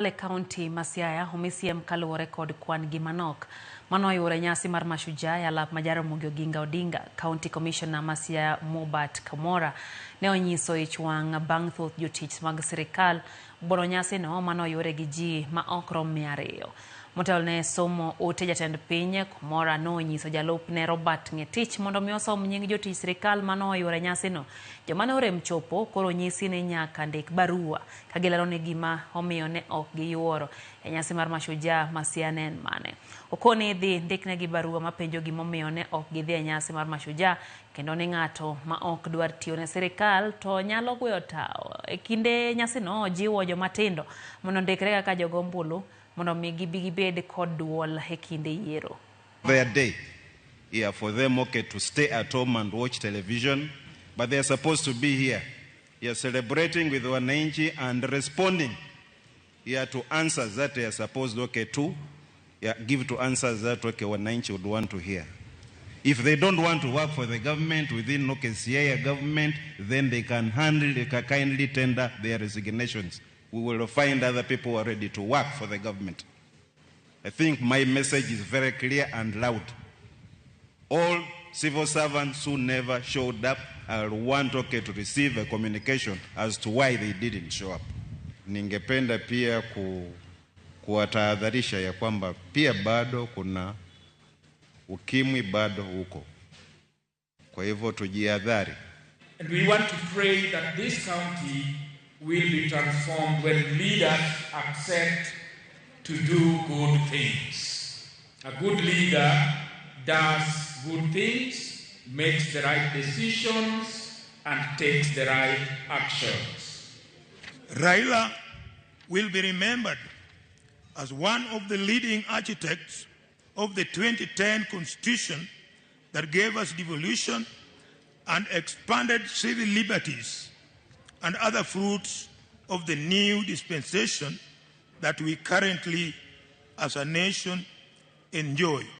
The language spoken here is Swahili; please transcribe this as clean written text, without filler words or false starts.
Le County Siaya omisiem kaluwore kod kwan gimanok manoyure nyasi mar Mashujaa ya lap ma Ramogi Odinga. County Commissioner Siaya Mobat Kamora ne onyiso ich wang' bang' thoth jotich mag sirkal boro nyasi no manoyure gi ji ma ok rom 200. Motelo ne somo ote jatend piny Kamora no onyiso jalupne Robert Ngetich mondo mi osom nying jotich sirkal manoyure nyasi no. Joma ne orem chopo koro nyisi ne nyaka ndik barua ka gilero ne gima omiyo ne ok giyuoro e nyasi mar Mashujaa ma Siaya ne en mane. Okoni dhi ndiknegi barua mapenjo gimomiyo ne ok gidhi e nyasi mar Mashujaa, kendo ni ng'ato ma ok dwar tiyo ne sirkal to nyalo gweyo tao. E kinde nyasi no jiwo jomatindo mondo ndikre kaka jogombulu mondo mi gibed kod duol e kinde yiero. Their day, yeah, for them to stay at home and watch television, but they are supposed to be here, celebrating with wananchi and responding, to answers that they are supposed to, give to answers that wananchi would want to hear. If they don't want to work for the government within Siaya government, then they can kindly tender their resignations. We will find other people who are ready to work for the government. I think my message is very clear and loud. All civil servants who never showed up will want to receive a communication as to why they didn't show up. Ningependa pia kuwatahadharisha ya kwamba pia bado kuna ukimwi bado huko. Kwa hivyo tujihadhari. And we want to pray that this county will be transformed when leaders accept to do good things. A good leader does good things, makes the right decisions, and takes the right actions. Raila will be remembered as one of the leading architects of the 2010 Constitution that gave us devolution and expanded civil liberties and other fruits of the new dispensation that we currently as a nation enjoy.